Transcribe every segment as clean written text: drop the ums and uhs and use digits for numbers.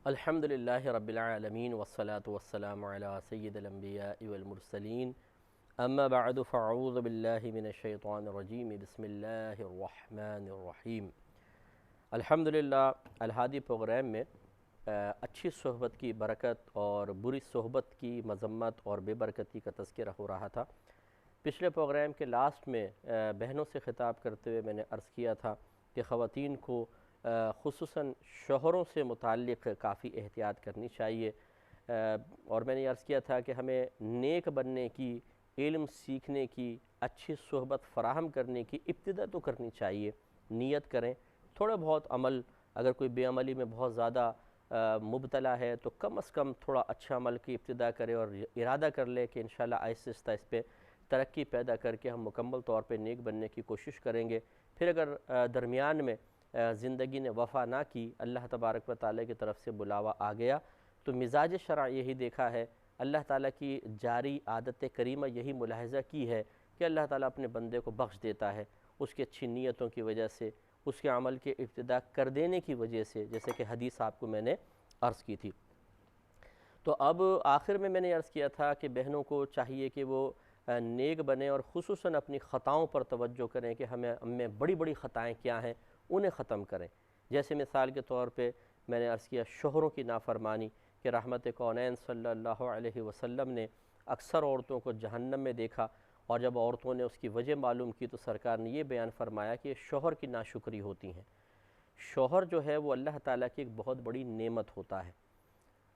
الحمدللہ رب العالمین والصلاة والسلام علی سید الانبیاء والمرسلین اما بعد فاعوذ باللہ من الشیطان الرجیم بسم اللہ الرحمن الرحیم۔ الحمدللہ الہادی پروگرام میں اچھی صحبت کی برکت اور بری صحبت کی مذمت اور بے برکتی کا تذکرہ ہو رہا تھا۔ پچھلے پروگرام کے لاسٹ میں بہنوں سے خطاب کرتے ہوئے میں نے عرض کیا تھا کہ خواتین کو خصوصاً شوہروں سے متعلق کافی احتیاط کرنی چاہیے، اور میں نے عرض کیا تھا کہ ہمیں نیک بننے کی، علم سیکھنے کی، اچھی صحبت فراہم کرنے کی ابتدا تو کرنی چاہیے۔ نیت کریں، تھوڑا بہت عمل، اگر کوئی بے عملی میں بہت زیادہ مبتلا ہے تو کم از کم تھوڑا اچھا عمل کی ابتدا کرے اور ارادہ کر لے کہ انشاءاللہ آہستہ آہستہ اس پہ ترقی پیدا کر کے ہم مکمل طور پہ نیک بننے کی کوشش کریں گے۔ پھر اگر درمیان میں زندگی نے وفا نہ کی، اللہ تبارک و تعالیٰ کی طرف سے بلاوا آ گیا، تو مزاج شرع یہی دیکھا ہے، اللہ تعالیٰ کی جاری عادت کریمہ یہی ملاحظہ کی ہے کہ اللہ تعالیٰ اپنے بندے کو بخش دیتا ہے اس کی اچھی نیتوں کی وجہ سے، اس کے عمل کے ابتدا کر دینے کی وجہ سے، جیسے کہ حدیث آپ کو میں نے عرض کی تھی۔ تو اب آخر میں نے عرض کیا تھا کہ بہنوں کو چاہیے کہ وہ نیک بنیں اور خصوصاً اپنی خطاؤں پر توجہ کریں کہ ہمیں بڑی بڑی خطائیں کیا ہیں، انہیں ختم کریں۔ جیسے مثال کے طور پہ میں نے عرض کیا شوہروں کی نافرمانی، کہ رحمت کونین صلی اللہ علیہ وسلم نے اکثر عورتوں کو جہنم میں دیکھا، اور جب عورتوں نے اس کی وجہ معلوم کی تو سرکار نے یہ بیان فرمایا کہ شوہر کی ناشکری ہوتی ہیں۔ شوہر جو ہے وہ اللہ تعالیٰ کی ایک بہت بڑی نعمت ہوتا ہے۔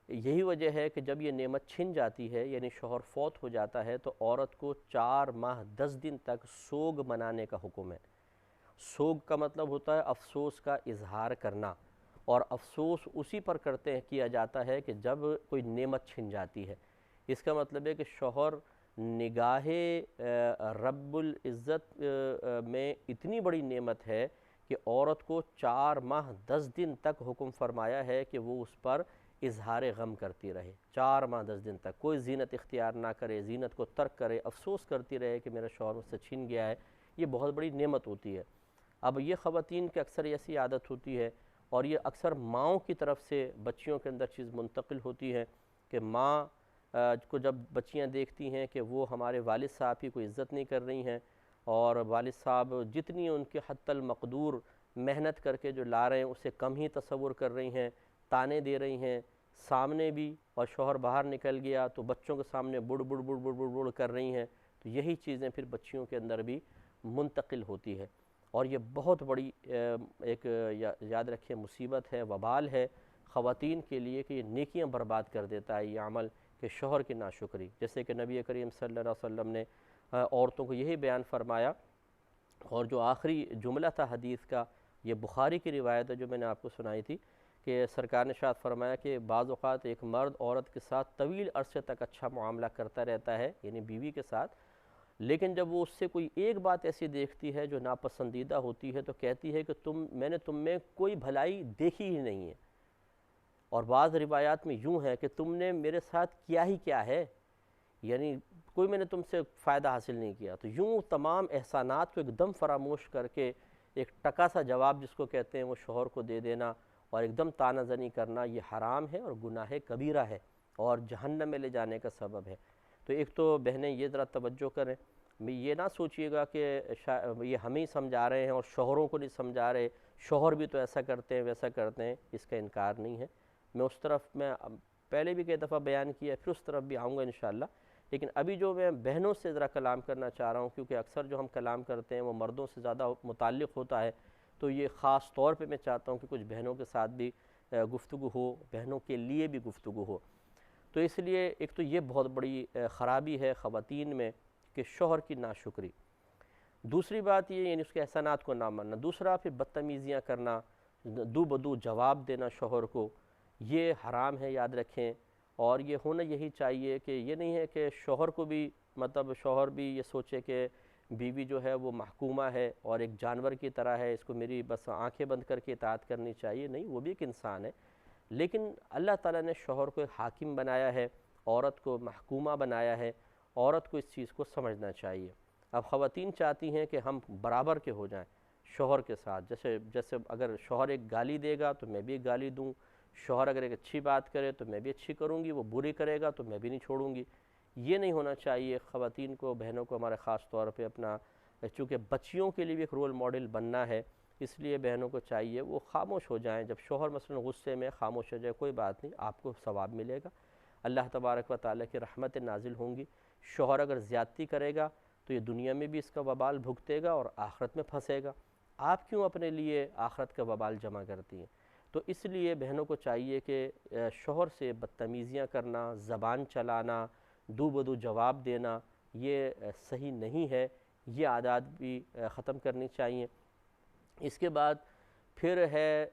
یہی وجہ ہے کہ جب یہ نعمت چھن جاتی ہے، یعنی شوہر فوت ہو جاتا ہے، تو عورت کو 4 ماہ 10 دن تک سوگ منانے کا حکم ہے۔ سوگ کا مطلب ہوتا ہے افسوس کا اظہار کرنا، اور افسوس اسی پر کیا جاتا ہے کہ جب کوئی نعمت چھن جاتی ہے۔ اس کا مطلب ہے کہ شوہر نگاہ رب العزت میں اتنی بڑی نعمت ہے کہ عورت کو 4 ماہ 10 دن تک حکم فرمایا ہے کہ وہ اس پر اظہار غم کرتی رہے۔ 4 ماہ 10 دن تک کوئی زینت اختیار نہ کرے، زینت کو ترک کرے، افسوس کرتی رہے کہ میرا شوہر مجھ سے چھن گیا ہے۔ یہ بہت بڑی نعمت ہوتی ہے۔ اب یہ خواتین کی اکثر ایسی عادت ہوتی ہے، اور یہ اکثر ماؤں کی طرف سے بچیوں کے اندر چیز منتقل ہوتی ہے کہ ماں کو جب بچیاں دیکھتی ہیں کہ وہ ہمارے والد صاحب کی کوئی عزت نہیں کر رہی ہیں، اور والد صاحب جتنی ان کے حتی المقدور محنت کر کے جو لا رہے ہیں اسے کم ہی تصور کر رہی ہیں، تانے دے رہی ہیں سامنے بھی، اور شوہر باہر نکل گیا تو بچوں کے سامنے بڑ بڑ بڑ بڑ بڑ بڑ کر رہی ہیں، تو یہی چیزیں پھر بچیوں کے اندر بھی منتقل ہوتی ہے، اور یہ بہت بڑی ایک یاد رکھیں مصیبت ہے، وبال ہے خواتین کے لیے کہ یہ نیکیاں برباد کر دیتا ہے یہ عمل، کہ شوہر کی ناشکری۔ جیسے کہ نبی کریم صلی اللہ علیہ وسلم نے عورتوں کو یہی بیان فرمایا، اور جو آخری جملہ تھا حدیث کا، یہ بخاری کی روایت ہے جو میں نے آپ کو سنائی تھی، کہ سرکار نے ارشاد فرمایا کہ بعض اوقات ایک مرد عورت کے ساتھ طویل عرصے تک اچھا معاملہ کرتا رہتا ہے، یعنی بیوی کے ساتھ، لیکن جب وہ اس سے کوئی ایک بات ایسی دیکھتی ہے جو ناپسندیدہ ہوتی ہے تو کہتی ہے کہ میں نے تم میں کوئی بھلائی دیکھی ہی نہیں ہے، اور بعض روایات میں یوں ہے کہ تم نے میرے ساتھ کیا ہی کیا ہے، یعنی کوئی میں نے تم سے فائدہ حاصل نہیں کیا۔ تو یوں تمام احسانات کو ایک دم فراموش کر کے ایک ٹکا سا جواب جس کو کہتے ہیں وہ شوہر کو دے دینا، اور ایک دم طعنہ زنی کرنا، یہ حرام ہے اور گناہ کبیرہ ہے، اور جہنم میں لے جانے کا سبب ہے۔ تو ایک تو بہنیں یہ ذرا توجہ کریں، یہ نہ سوچئے گا کہ یہ ہمیں ہی سمجھا رہے ہیں اور شوہروں کو نہیں سمجھا رہے، شوہر بھی تو ایسا کرتے ہیں ویسا کرتے ہیں، اس کا انکار نہیں ہے۔ میں اس طرف پہلے بھی کئی دفعہ بیان کیا ہے، پھر اس طرف بھی آؤں گا انشاءاللہ، لیکن ابھی جو میں بہنوں سے ذرا کلام کرنا چاہ رہا ہوں، کیونکہ اکثر جو ہم کلام کرتے ہیں وہ مردوں سے زیادہ متعلق ہوتا ہے، تو یہ خاص طور پہ میں چاہتا ہوں کہ کچھ بہنوں کے ساتھ بھی گفتگو ہو، بہنوں کے لیے بھی گفتگو ہو۔ تو اس لیے ایک تو یہ بہت بڑی خرابی ہے خواتین میں کہ شوہر کی ناشکری۔ دوسری بات یہ، یعنی اس کے احسانات کو نہ ماننا۔ دوسرا پھر بدتمیزیاں کرنا، دو بدو جواب دینا شوہر کو، یہ حرام ہے، یاد رکھیں۔ اور یہ ہونا یہی چاہیے کہ یہ نہیں ہے کہ شوہر کو بھی شوہر بھی یہ سوچے کہ بیوی جو ہے وہ محکومہ ہے اور ایک جانور کی طرح ہے، اس کو میری بس آنکھیں بند کر کے اطاعت کرنی چاہیے، نہیں، وہ بھی ایک انسان ہے، لیکن اللہ تعالیٰ نے شوہر کو ایک حاکم بنایا ہے، عورت کو محکومہ بنایا ہے، عورت کو اس چیز کو سمجھنا چاہیے۔ اب خواتین چاہتی ہیں کہ ہم برابر کے ہو جائیں شوہر کے ساتھ، جیسے اگر شوہر ایک گالی دے گا تو میں بھی ایک گالی دوں، شوہر اگر ایک اچھی بات کرے تو میں بھی اچھی کروں گی، وہ بری کرے گا تو میں بھی نہیں چھوڑوں گی۔ یہ نہیں ہونا چاہیے۔ خواتین کو، بہنوں کو ہمارے خاص طور پہ اپنا، چونکہ بچیوں کے لیے بھی ایک رول ماڈل بننا ہے، اس لیے بہنوں کو چاہیے وہ خاموش ہو جائیں۔ جب شوہر مثلا غصے میں خاموش ہو جائے، کوئی بات نہیں، آپ کو ثواب ملے گا، اللہ تبارک و تعالیٰ کی رحمت نازل ہوں گی۔ شوہر اگر زیادتی کرے گا تو یہ دنیا میں بھی اس کا وبال بھگتے گا اور آخرت میں پھنسے گا۔ آپ کیوں اپنے لیے آخرت کا وبال جمع کرتی ہیں؟ تو اس لیے بہنوں کو چاہیے کہ شوہر سے بدتمیزیاں کرنا، زبان چلانا، دو بدو جواب دینا، یہ صحیح نہیں ہے۔ یہ عادات بھی ختم کرنی چاہیے۔ اس کے بعد پھر ہے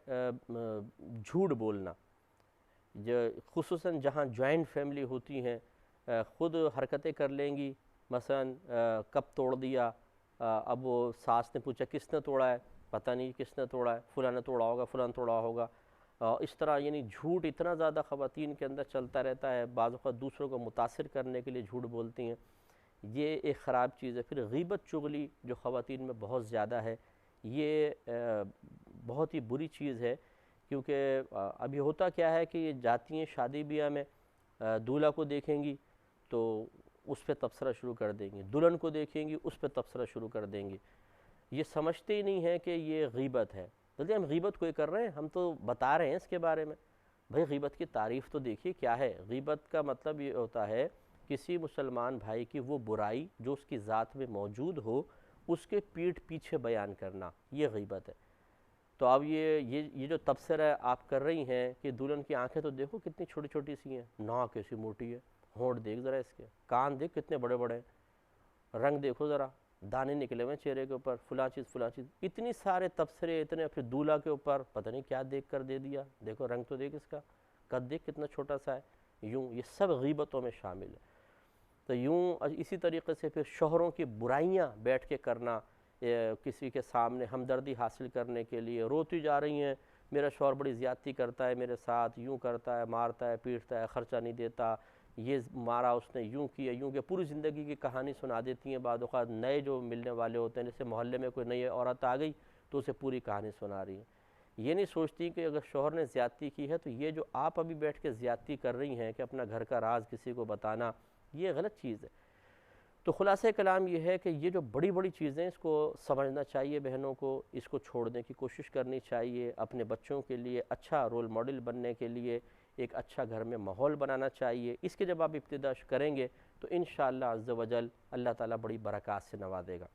جھوٹ بولنا، جو خصوصاً جہاں جوائنٹ فیملی ہوتی ہیں، خود حرکتیں کر لیں گی، مثلا کب توڑ دیا، اب وہ ساس نے پوچھا کس نے توڑا ہے، پتہ نہیں کس نے توڑا ہے، فلاں نے توڑا ہوگا، فلاں توڑا ہوگا۔ اس طرح یعنی جھوٹ اتنا زیادہ خواتین کے اندر چلتا رہتا ہے، بعض اوقات دوسروں کو متاثر کرنے کے لیے جھوٹ بولتی ہیں، یہ ایک خراب چیز ہے۔ پھر غیبت چغلی جو خواتین میں بہت زیادہ ہے، یہ بہت ہی بری چیز ہے، کیونکہ ابھی ہوتا کیا ہے کہ یہ جاتی ہیں شادی بیاہ میں، دولہا کو دیکھیں گی تو اس پہ تبصرہ شروع کر دیں گی، دلہن کو دیکھیں گی اس پہ تبصرہ شروع کر دیں گی۔ یہ سمجھتے ہی نہیں ہیں کہ یہ غیبت ہے، بلکہ ہم غیبت کوئی کر رہے ہیں، ہم تو بتا رہے ہیں اس کے بارے میں۔ بھئی غیبت کی تعریف تو دیکھیے کیا ہے۔ غیبت کا مطلب یہ ہوتا ہے کسی مسلمان بھائی کی وہ برائی جو اس کی ذات میں موجود ہو، اس کے پیٹھ پیچھے بیان کرنا، یہ غیبت ہے۔ تو اب یہ جو تبصرہ آپ کر رہی ہیں کہ دلہن کی آنکھیں تو دیکھو کتنی چھوٹی چھوٹی سی ہیں، ناک کیسی موٹی ہے، ہونٹ دیکھ ذرا اس کے، کان دیکھ کتنے بڑے بڑے ہیں، رنگ دیکھو ذرا، دانے نکلے ہوئے چہرے کے اوپر، فلاں چیز، اتنی سارے تبصرے اتنے، پھر دولہا کے اوپر پتہ نہیں کیا دیکھ کر دے دیا، دیکھو رنگ تو دیکھ اس کا، قد دیکھ کتنا چھوٹا سا ہے، یوں یہ سب غیبتوں میں شامل ہے۔ تو یوں اسی طریقے سے پھر شوہروں کی برائیاں بیٹھ کے کرنا، کسی کے سامنے ہمدردی حاصل کرنے کے لیے روتی جا رہی ہیں، میرا شوہر بڑی زیادتی کرتا ہے میرے ساتھ، یوں کرتا ہے، مارتا ہے، پیٹتا ہے، خرچہ نہیں دیتا، یہ مارا اس نے، یوں کیا، یوں کیا، پوری زندگی کی کہانی سنا دیتی ہیں۔ بعض اوقات نئے جو ملنے والے ہوتے ہیں، جیسے محلے میں کوئی نئی عورت آ گئی تو اسے پوری کہانی سنا رہی ہیں، یہ نہیں سوچتی کہ اگر شوہر نے زیادتی کی ہے تو یہ جو آپ ابھی بیٹھ کے زیادتی کر رہی ہیں کہ اپنا گھر کا راز کسی کو بتانا، یہ غلط چیز ہے۔ تو خلاصہ کلام یہ ہے کہ یہ جو بڑی بڑی چیزیں، اس کو سمجھنا چاہیے بہنوں کو، اس کو چھوڑنے کی کوشش کرنی چاہیے، اپنے بچوں کے لیے اچھا رول ماڈل بننے کے لیے ایک اچھا گھر میں ماحول بنانا چاہیے۔ اس کے جب آپ ابتدا کریں گے تو انشاءاللہ عز و جل اللہ تعالیٰ بڑی برکات سے نوازے گا۔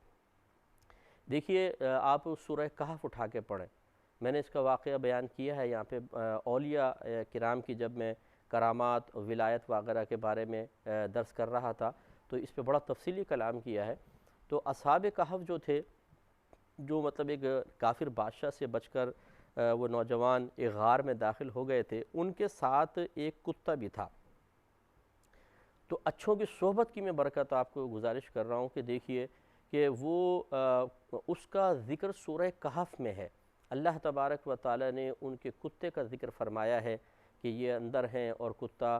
دیکھیے آپ سورہ کہف اٹھا کے پڑھیں، میں نے اس کا واقعہ بیان کیا ہے یہاں پہ، اولیاء کرام کی جب میں کرامات، ولایت وغیرہ کے بارے میں درس کر رہا تھا تو اس پہ بڑا تفصیلی کلام کیا ہے۔ تو اصحاب کہف جو تھے، جو مطلب ایک کافر بادشاہ سے بچ کر وہ نوجوان ایک غار میں داخل ہو گئے تھے، ان کے ساتھ ایک کتا بھی تھا۔ تو اچھوں کی صحبت کی میں برکت آپ کو گزارش کر رہا ہوں کہ دیکھیے کہ وہ اس کا ذکر سورہ کہف میں ہے۔ اللہ تبارک و تعالی نے ان کے کتے کا ذکر فرمایا ہے کہ یہ اندر ہیں اور کتا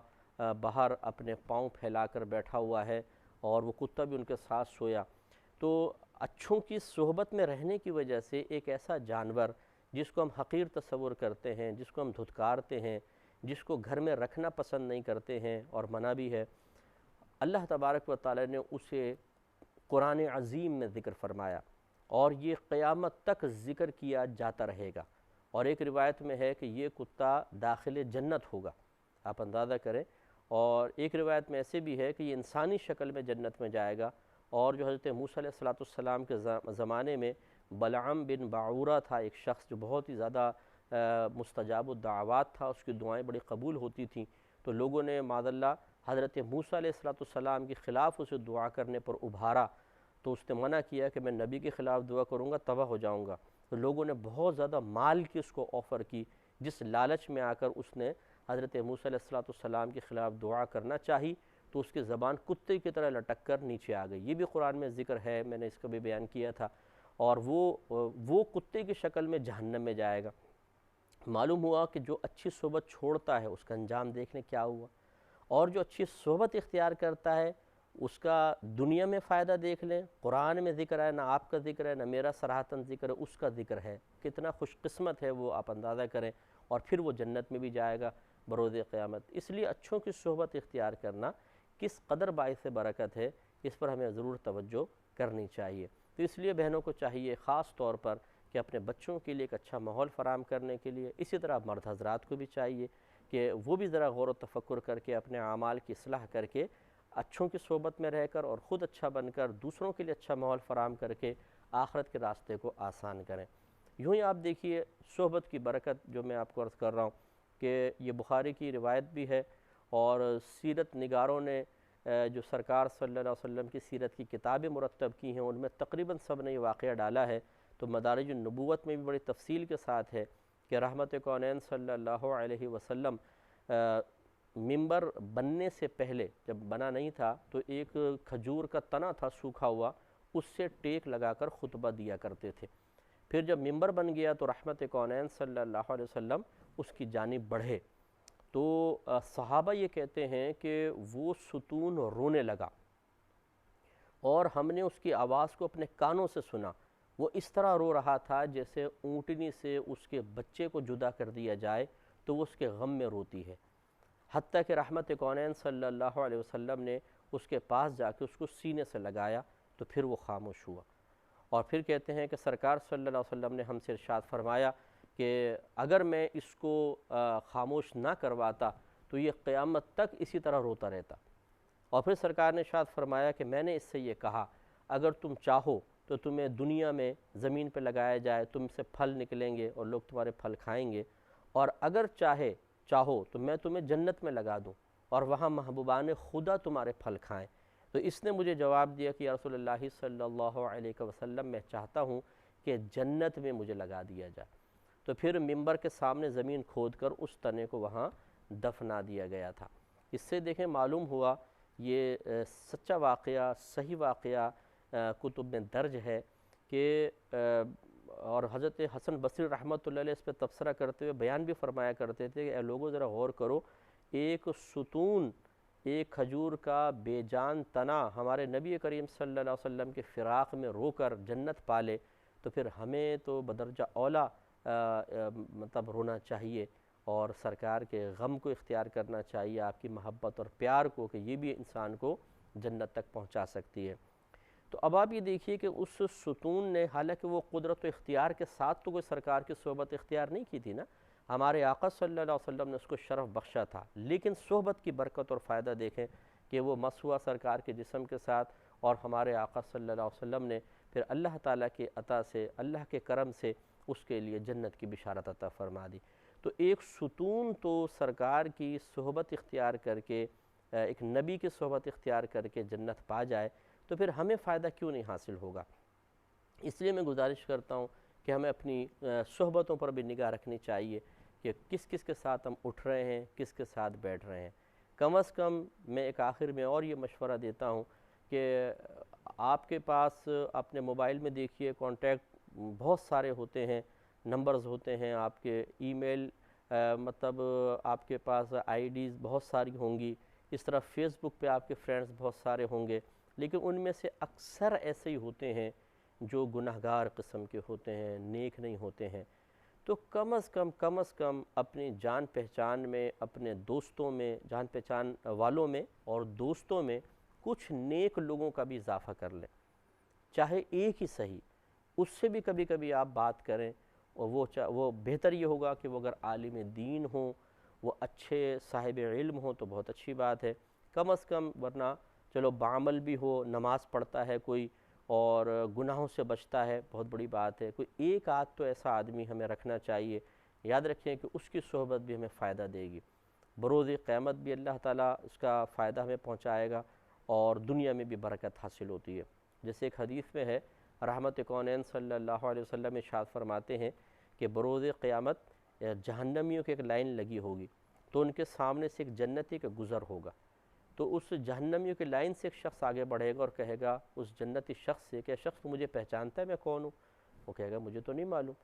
باہر اپنے پاؤں پھیلا کر بیٹھا ہوا ہے، اور وہ کتا بھی ان کے ساتھ سویا۔ تو اچھوں کی صحبت میں رہنے کی وجہ سے ایک ایسا جانور جس کو ہم حقیر تصور کرتے ہیں، جس کو ہم دھتکارتے ہیں، جس کو گھر میں رکھنا پسند نہیں کرتے ہیں اور منع بھی ہے، اللہ تبارک و تعالی نے اسے قرآن عظیم میں ذکر فرمایا، اور یہ قیامت تک ذکر کیا جاتا رہے گا۔ اور ایک روایت میں ہے کہ یہ کتا داخل جنت ہوگا، آپ اندازہ کریں۔ اور ایک روایت میں ایسے بھی ہے کہ یہ انسانی شکل میں جنت میں جائے گا، اور جو حضرت موسیٰ علیہ السلام کے زمانے میں بلعام بن باعورہ تھا، ایک شخص جو بہت ہی زیادہ مستجاب الدعوات تھا، اس کی دعائیں بڑی قبول ہوتی تھیں، تو لوگوں نے معاذ اللہ حضرت موسیٰ علیہ السلام کے خلاف اسے دعا کرنے پر ابھارا، تو اس نے منع کیا کہ میں نبی کے خلاف دعا کروں گا تباہ ہو جاؤں گا۔ تو لوگوں نے بہت زیادہ مال کی اس کو آفر کی، جس لالچ میں آ کر اس نے حضرت موسیٰ علیہ السلام کے خلاف دعا کرنا چاہی، تو اس کی زبان کتے کی طرح لٹک کر نیچے آ گئی۔ یہ بھی قرآن میں ذکر ہے، میں نے اس کا بھی بیان کیا تھا، اور وہ کتے کی شکل میں جہنم میں جائے گا۔ معلوم ہوا کہ جو اچھی صحبت چھوڑتا ہے اس کا انجام دیکھنے کیا ہوا، اور جو اچھی صحبت اختیار کرتا ہے اس کا دنیا میں فائدہ دیکھ لیں۔ قرآن میں ذکر ہے، نہ آپ کا ذکر ہے، نہ میرا صراحتاً ذکر ہے، اس کا ذکر ہے، کتنا خوش قسمت ہے وہ، آپ اندازہ کریں۔ اور پھر وہ جنت میں بھی جائے گا بروز قیامت۔ اس لیے اچھوں کی صحبت اختیار کرنا کس قدر باعث برکت ہے، اس پر ہمیں ضرور توجہ کرنی چاہیے۔ تو اس لیے بہنوں کو چاہیے خاص طور پر کہ اپنے بچوں کے لیے ایک اچھا ماحول فراہم کرنے کے لیے، اسی طرح مرد حضرات کو بھی چاہیے کہ وہ بھی ذرا غور و تفکر کر کے اپنے اعمال کی اصلاح کر کے اچھوں کی صحبت میں رہ کر اور خود اچھا بن کر دوسروں کے لیے اچھا ماحول فراہم کر کے آخرت کے راستے کو آسان کریں۔ یوں ہی آپ دیکھیے صحبت کی برکت جو میں آپ کو عرض کر رہا ہوں کہ یہ بخاری کی روایت بھی ہے، اور سیرت نگاروں نے جو سرکار صلی اللہ علیہ وسلم کی سیرت کی کتابیں مرتب کی ہیں ان میں تقریباً سب نے یہ واقعہ ڈالا ہے۔ تو مدارج النبوت میں بھی بڑی تفصیل کے ساتھ ہے کہ رحمت کونین صلی اللہ علیہ وسلم منبر بننے سے پہلے، جب بنا نہیں تھا تو ایک کھجور کا تنا تھا سوکھا ہوا، اس سے ٹیک لگا کر خطبہ دیا کرتے تھے۔ پھر جب منبر بن گیا تو رحمت کونین صلی اللہ علیہ وسلم اس کی جانب بڑھے، تو صحابہ یہ کہتے ہیں کہ وہ ستون رونے لگا اور ہم نے اس کی آواز کو اپنے کانوں سے سنا۔ وہ اس طرح رو رہا تھا جیسے اونٹنی سے اس کے بچے کو جدا کر دیا جائے تو وہ اس کے غم میں روتی ہے، حتیٰ کہ رحمت کونین صلی اللہ علیہ وسلم نے اس کے پاس جا کے اس کو سینے سے لگایا تو پھر وہ خاموش ہوا۔ اور پھر کہتے ہیں کہ سرکار صلی اللہ علیہ وسلم نے ہم سے ارشاد فرمایا کہ اگر میں اس کو خاموش نہ کرواتا تو یہ قیامت تک اسی طرح روتا رہتا۔ اور پھر سرکار نے ارشاد فرمایا کہ میں نے اس سے یہ کہا اگر تم چاہو تو تمہیں دنیا میں زمین پہ لگایا جائے، تم سے پھل نکلیں گے اور لوگ تمہارے پھل کھائیں گے، اور اگر چاہو تو میں تمہیں جنت میں لگا دوں اور وہاں محبوبان خدا تمہارے پھل کھائیں۔ تو اس نے مجھے جواب دیا کہ یا رسول اللہ صلی اللہ علیہ وسلم میں چاہتا ہوں کہ جنت میں مجھے لگا دیا جائے۔ تو پھر منبر کے سامنے زمین کھود کر اس تنے کو وہاں دفنا دیا گیا تھا۔ اس سے دیکھیں معلوم ہوا یہ سچا واقعہ، صحیح واقعہ کتب میں درج ہے کہ اور حضرت حسن بصری رحمۃ اللہ علیہ اس پہ تبصرہ کرتے ہوئے بیان بھی فرمایا کرتے تھے کہ اے لوگوں ذرا غور کرو، ایک ستون، ایک کھجور کا بے جان تنا ہمارے نبی کریم صلی اللہ علیہ وسلم کے فراق میں رو کر جنت پالے، تو پھر ہمیں تو بدرجہ اولا مطلب رونا چاہیے اور سرکار کے غم کو اختیار کرنا چاہیے، آپ کی محبت اور پیار کو، کہ یہ بھی انسان کو جنت تک پہنچا سکتی ہے۔ تو اب آپ یہ دیکھیے کہ اس ستون نے، حالانکہ وہ قدرت و اختیار کے ساتھ تو کوئی سرکار کی صحبت اختیار نہیں کی تھی نا، ہمارے آقا صلی اللہ علیہ وسلم نے اس کو شرف بخشا تھا، لیکن صحبت کی برکت اور فائدہ دیکھیں کہ وہ مس ہوا سرکار کے جسم کے ساتھ، اور ہمارے آقا صلی اللہ علیہ وسلم نے پھر اللہ تعالیٰ کے عطا سے، اللہ کے کرم سے اس کے لیے جنت کی بشارت عطا فرما دی۔ تو ایک ستون تو سرکار کی صحبت اختیار کر کے، ایک نبی کی صحبت اختیار کر کے جنت پا جائے تو پھر ہمیں فائدہ کیوں نہیں حاصل ہوگا۔ اس لیے میں گزارش کرتا ہوں کہ ہمیں اپنی صحبتوں پر بھی نگاہ رکھنی چاہیے کہ کس کس کے ساتھ ہم اٹھ رہے ہیں، کس کے ساتھ بیٹھ رہے ہیں۔ کم از کم میں ایک آخر میں اور یہ مشورہ دیتا ہوں کہ آپ کے پاس اپنے موبائل میں دیکھیے کانٹیکٹ بہت سارے ہوتے ہیں، نمبرز ہوتے ہیں، آپ کے ای میل مطلب آپ کے پاس آئی ڈیز بہت ساری ہوں گی، اس طرح فیس بک پہ آپ کے فرینڈز بہت سارے ہوں گے، لیکن ان میں سے اکثر ایسے ہی ہوتے ہیں جو گناہگار قسم کے ہوتے ہیں، نیک نہیں ہوتے ہیں۔ تو کم از کم اپنی جان پہچان میں، اپنے دوستوں میں، جان پہچان والوں میں اور دوستوں میں کچھ نیک لوگوں کا بھی اضافہ کر لیں، چاہے ایک ہی صحیح، اس سے بھی کبھی کبھی آپ بات کریں، اور وہ بہتر یہ ہوگا کہ وہ اگر عالم دین ہوں، وہ اچھے صاحب علم ہوں تو بہت اچھی بات ہے، کم از کم، ورنہ چلو بعمل بھی ہو، نماز پڑھتا ہے کوئی اور گناہوں سے بچتا ہے، بہت بڑی بات ہے، کوئی ایک آدھ تو ایسا آدمی ہمیں رکھنا چاہیے، یاد رکھیں کہ اس کی صحبت بھی ہمیں فائدہ دے گی، بروز قیامت بھی اللہ تعالیٰ اس کا فائدہ ہمیں پہنچائے گا اور دنیا میں بھی برکت حاصل ہوتی ہے۔ جیسے ایک حدیث میں ہے، رحمت کونین صلی اللہ علیہ وسلم ارشاد فرماتے ہیں کہ بروز قیامت جہنمیوں کی ایک لائن لگی ہوگی، تو ان کے سامنے سے ایک جنتی کا گزر ہوگا، تو اس جہنمیوں کی لائن سے ایک شخص آگے بڑھے گا اور کہے گا اس جنتی شخص سے کہ شخص تو مجھے پہچانتا ہے میں کون ہوں؟ وہ کہے گا مجھے تو نہیں معلوم۔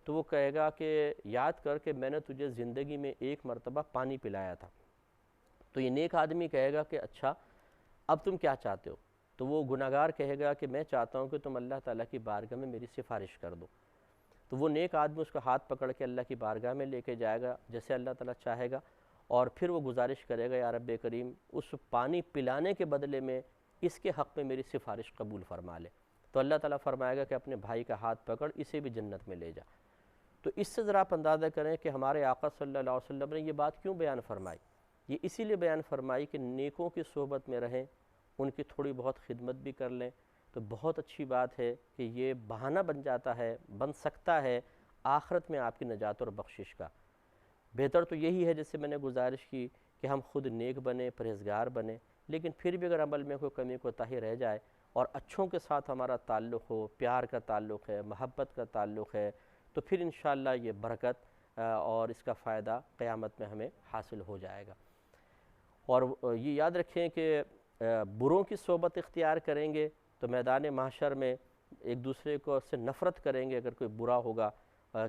تو وہ کہے گا کہ یاد کر کہ میں نے تجھے زندگی میں ایک مرتبہ پانی پلایا تھا۔ تو یہ نیک آدمی کہے گا کہ اچھا اب تم کیا چاہتے ہو؟ تو وہ گناہگار کہے گا کہ میں چاہتا ہوں کہ تم اللہ تعالیٰ کی بارگاہ میں میری سفارش کر دو۔ تو وہ نیک آدمی اس کا ہاتھ پکڑ کے اللہ کی بارگاہ میں لے کے جائے گا جیسے اللہ تعالیٰ چاہے گا، اور پھر وہ گزارش کرے گا یا رب کریم اس پانی پلانے کے بدلے میں اس کے حق میں میری سفارش قبول فرما لے۔ تو اللہ تعالیٰ فرمائے گا کہ اپنے بھائی کا ہاتھ پکڑ، اسے بھی جنت میں لے جا۔ تو اس سے ذرا آپ اندازہ کریں کہ ہمارے آقا صلی اللہ علیہ وسلم نے یہ بات کیوں بیان فرمائی۔ یہ اسی لیے بیان فرمائی کہ نیکوں کی صحبت میں رہیں، ان کی تھوڑی بہت خدمت بھی کر لیں، تو بہت اچھی بات ہے کہ یہ بہانہ بن جاتا ہے، بن سکتا ہے آخرت میں آپ کی نجات اور بخشش کا۔ بہتر تو یہی ہے جیسے میں نے گزارش کی کہ ہم خود نیک بنیں، پرہیزگار بنیں، لیکن پھر بھی اگر عمل میں کوئی کمی کوتاہی رہ جائے اور اچھوں کے ساتھ ہمارا تعلق ہو، پیار کا تعلق ہے، محبت کا تعلق ہے، تو پھر انشاءاللہ یہ برکت اور اس کا فائدہ قیامت میں ہمیں حاصل ہو جائے گا۔ اور یہ یاد رکھیں کہ بروں کی صحبت اختیار کریں گے تو میدان محشر میں ایک دوسرے کو سے نفرت کریں گے اگر کوئی برا ہوگا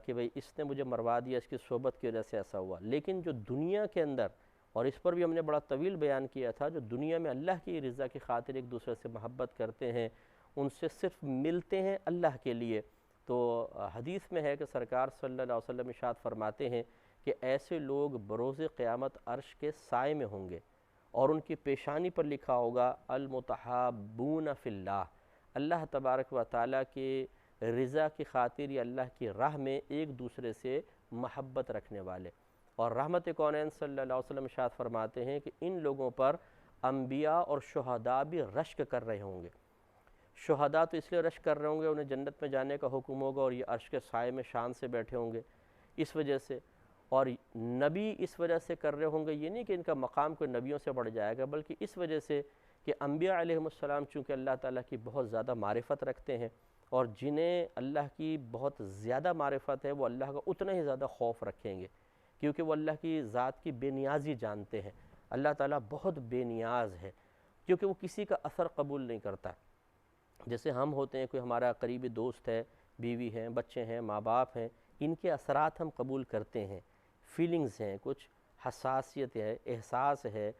کہ بھئی اس نے مجھے مروا دیا، اس کی صحبت کی وجہ سے ایسا ہوا۔ لیکن جو دنیا کے اندر، اور اس پر بھی ہم نے بڑا طویل بیان کیا تھا، جو دنیا میں اللہ کی رضا کی خاطر ایک دوسرے سے محبت کرتے ہیں، ان سے صرف ملتے ہیں اللہ کے لیے، تو حدیث میں ہے کہ سرکار صلی اللہ علیہ وسلم ارشاد فرماتے ہیں کہ ایسے لوگ بروز قیامت عرش کے سائے میں ہوں گے، اور ان کی پیشانی پر لکھا ہوگا المتحابون فی اللہ، اللہ تبارک و تعالیٰ کے رضا کی خاطر یا اللہ کی راہ میں ایک دوسرے سے محبت رکھنے والے۔ اور رحمت کونین صلی اللہ علیہ وسلم ارشاد فرماتے ہیں کہ ان لوگوں پر انبیاء اور شہداء بھی رشک کر رہے ہوں گے۔ شہداء تو اس لیے رشک کر رہے ہوں گے، انہیں جنت میں جانے کا حکم ہوگا اور یہ عرش کے سائے میں شان سے بیٹھے ہوں گے اس وجہ سے، اور نبی اس وجہ سے کر رہے ہوں گے، یہ نہیں کہ ان کا مقام کوئی نبیوں سے بڑھ جائے گا، بلکہ اس وجہ سے کہ انبیاء علیہ السلام چونکہ اللہ تعالیٰ کی بہت زیادہ معرفت رکھتے ہیں، اور جنہیں اللہ کی بہت زیادہ معرفت ہے وہ اللہ کا اتنا ہی زیادہ خوف رکھیں گے، کیونکہ وہ اللہ کی ذات کی بے نیازی جانتے ہیں۔ اللہ تعالیٰ بہت بے نیاز ہے، کیونکہ وہ کسی کا اثر قبول نہیں کرتا۔ جیسے ہم ہوتے ہیں، کوئی ہمارا قریبی دوست ہے، بیوی ہیں، بچے ہیں، ماں باپ ہیں، ان کے اثرات ہم قبول کرتے ہیں، فیلنگز ہیں، کچھ حساسیت ہے، احساس ہے،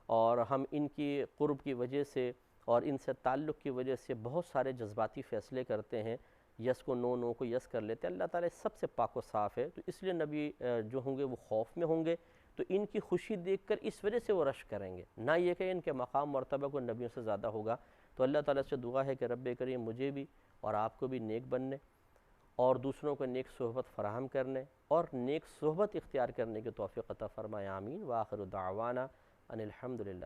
اور ہم ان کی قرب کی وجہ سے اور ان سے تعلق کی وجہ سے بہت سارے جذباتی فیصلے کرتے ہیں، یس کو نو، نو کو یس کر لیتے ہیں۔ اللہ تعالیٰ سب سے پاک و صاف ہے، تو اس لیے نبی جو ہوں گے وہ خوف میں ہوں گے، تو ان کی خوشی دیکھ کر اس وجہ سے وہ رشک کریں گے، نہ یہ کہ ان کے مقام مرتبہ کو نبیوں سے زیادہ ہوگا۔ تو اللہ تعالیٰ سے دعا ہے کہ رب کریم مجھے بھی اور آپ کو بھی نیک بننے اور دوسروں کو نیک صحبت فراہم کرنے اور نیک صحبت اختیار کرنے کی توفیق عطا فرمائے، آمین۔ وآخر دعوانا ان الحمدللہ۔